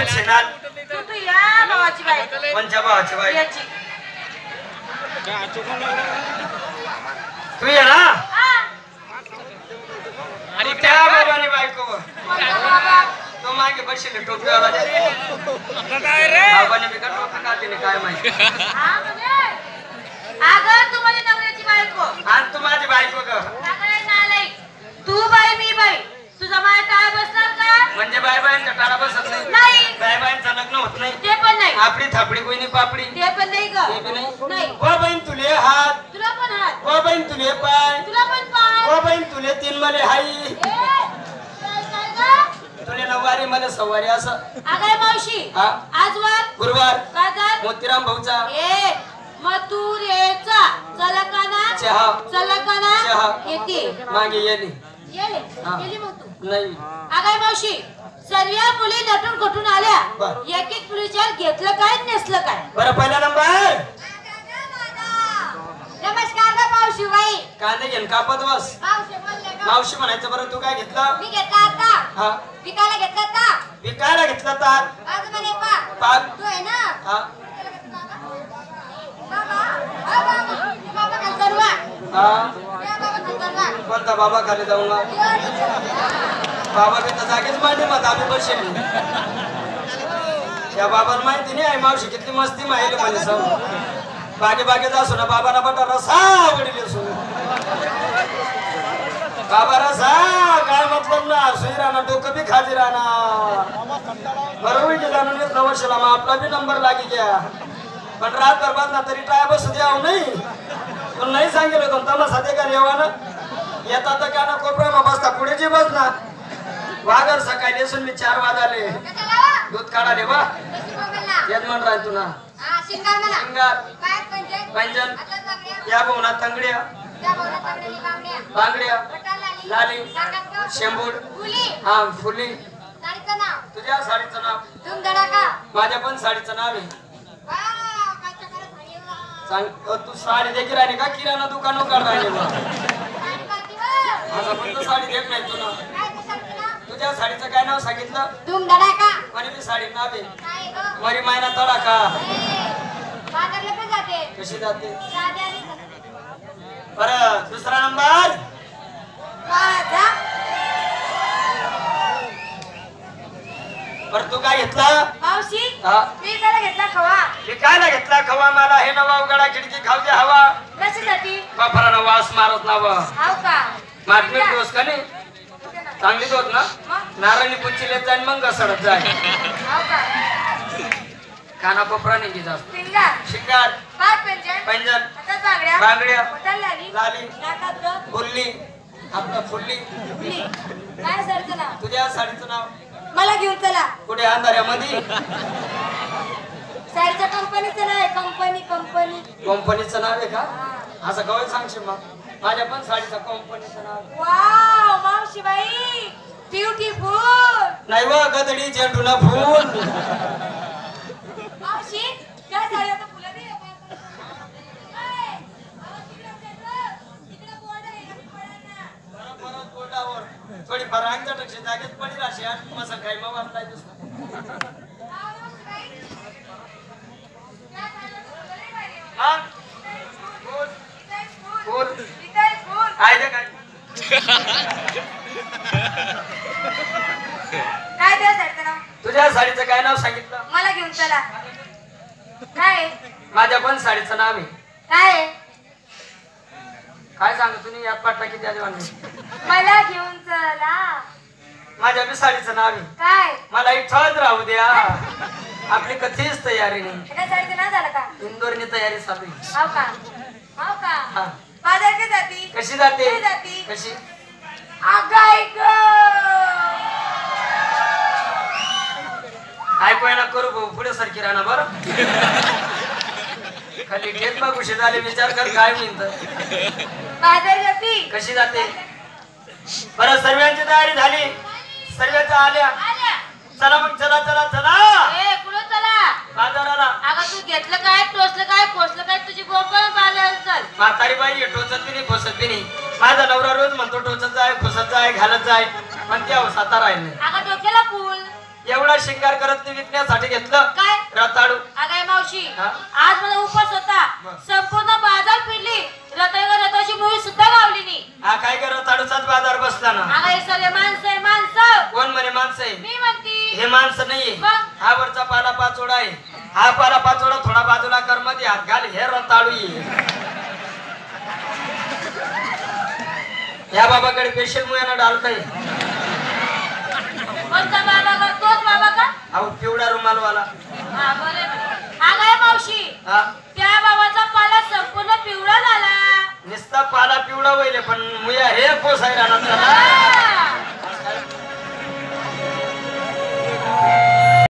शेणाल तू या भावाची बाई कोणच्या भावाची बाई याची तू ये ना आणि त्या बाबाने बायको तो मागे बसले टोपीवाला बाबाने बी का टोपी काढली काय माहिती अगं तू माझ्या नवऱ्याची बायको आणि तू माझी बायको ग तू बाई मी बाई तुझा माया काय बसणार का म्हणजे बाय बायांचा टाळा बसत नाही. नाही बाय बायांचं लग्न होत नाही ते पण नाही आपली थापडी कोणी पापडी ते पण नाही ग ते बी नाही नाही हो बहीण तुले हात तुला पण हात हो बहीण तुले पाय तुला पण पाय हो बहीण तुले तीन मले हाई काय ग तुले नववारी मला सवारी असं अगं मावशी हा आजवर गुरुवार काजर मोतीराम भाऊचा मथुरेचा चलकाना चहा चलकाना चहा येते मागे येली येले हा. गेली मग तू नाही अगं मावशी सर्व मुली नटून कुठून आल्या बर. एक एक मुलीच्या घेतलं काय नेसलं काय बरं पहिला नंबर नमस्कार ग मावशी बाई कांदे घेऊन कापत बस मावशी बोलले का मावशी म्हणायचं बरं तू काय घेतलं मी घेतला आता हा विकायला घेतला का विकायला घेतलं तर आज म्हणे पा पाक तू आहे ना हा बाबा बाबा कंदरवा हा बाबा कंदरवा कोणता बाबा खाली जाऊंगा बाबा बी तर जागेच माहिती मग आम्ही बसेल या बाबाला माहिती नाही आहे मावशी किती मस्ती माहिती म्हणे सब बागेत असो ना बाबाला बटा रसा आवडील असो बाबा रसा काय मतलब ना सुई राहणार डोकं बी खाजी राहणार बरोबर की जाणून येत नवशेला मग आपला बी नंबर लागी घ्या पण रात बरबाद ना तरी टाय बसू द्याव नाही पण नाही सांगेल होतं तमाशा दे का येवानं येतात तर का ना कोपऱ्यामा बसता पुढे जी बस ना वागर सकाळी असून मी 4 वाजले दूध काढाले बा येत म्हण राह तुला शिंगार पंजन या बोना तंगड्या बांगड्या लाली शेंबूड हा फुली तुझ्या साडीचं नाव माझ्या पण साडीचं नाव आहे सांग तू साडी देखील राहिली का किराणा दुकान काढ राहिले बा माझा पण साडी देत नाही तुला तुझ्या साडीचं काय नाव सांगितलं तुम धडाका म्हणे मी साडी नाव आहे मरी मायना तडाखा बाजारला पण जाते कशी जाते साध्या आणि बरं दुसरा नंबर माझा बरं तू काय घेतला मावशी हा मी त्याला घेतला खवा विकायला घेतला खवा मला हे नवा उघडा खिडकी खाऊ दे हवा कशासाठी बापरानं वास मारत नाव हाव का मारमीट दोस का नाही चांगली दोत ना नारायणी पुंचीले जाईन मग घसडत जाय हाव का काना कोपरा नाही जास्त सिंगार शिकार पाच पंजन पंजन हातात बांगड्या बांगड्या हातात लाली लाली नाकात ग फुल्ली आपलं फुल्ली फुली काय सरचं नाव तुझ्या साडीचं नाव मला घेऊन चला कुठे अंधाऱ्यामध्ये साडीच्या कंपनीचं नाव आहे कंपनी कंपनीचं नाव आहे का असं कवय सांगशील मग माझ्या पण साडीचं कंपनीचं नाव वाव मावशीबाई ब्युटीफुल नाही व गदडी झेंडूला फुल मावशी काय साडी आता फुलं दे थोडी फरांगच्या टक्के जागेत पडी राशी आणि मसा काही मग वाटलाय काय द्या साडीचं नाव तुझ्या साडीचं काय नाव सांगितलं मला घेऊन चला काय माझ्या पण साडीचं नाव आहे काय काय सांगू तुम्ही यात पाठला किती आधी मला घेऊन चला माझ्या बी साडीचं नाव आहे काय मला इथंच राहू द्या आपली कधीच तयारी नाही एका साडीचं नाव झालं का इंदोरनी तयारी चालू आहे हाव का हाव का हा. बाजार काय जाती कशी जाते कशी जाती? कशी आगाई ग ऐकवायला करू भाऊ पुढे सारखी राहणार बरं खाली घेत मग उशी झाले विचार कर काय म्हणत बाजार जाती कशी जाते बरं सर्वांची तयारी झाली सर्वांच्या आल्या आल्या चला मग चला चला चला ए कुठं चला बाजाराला अगं तू घेतलं काय टोचलं काय खोसलं काय तुझी गोपळ बाजार चल म्हातारी बाई टोचत बी नाही खोसत बी नाही माझा नवरा रोज म्हणतो टोचत जाय खोसत जाय घालत जाय पण त्या साता राहील नाही अगं डोक्याला फुल एवढा शिंगार करत ते विकण्यासाठी घेतलं काय रताळू. अगाय मावशी हा? आज मला उपवास होता बरं. संपूर्ण बाजार फिरली रताची मुळी सुद्धा गावली नाही. हा काय कर रताळूचाच बाजार बसला ना. अगाय सगळे माणसं आहे माणसं. कोण म्हणे माणसं आहे? मी म्हणती हे माणसं नाहीये. मग? हा वरचा पाला पाचोडा आहे. हा पाला पाचोडा थोडा बाजूला कर मध्ये हात घाल. हे रताळू आहे. या बाबाकडे स्पेशल मुयानं डालतय. कोणता बाबा का तोच बाबा का अहो पिवळा रुमालवाला. हा बरे अगाय मावशी हा त्या बाबाचा पाला संपूर्ण पिवळा झाला. नुसता पाला पिवळा वहिले पण मुया हे कोसाय राहणार त्याला. हा.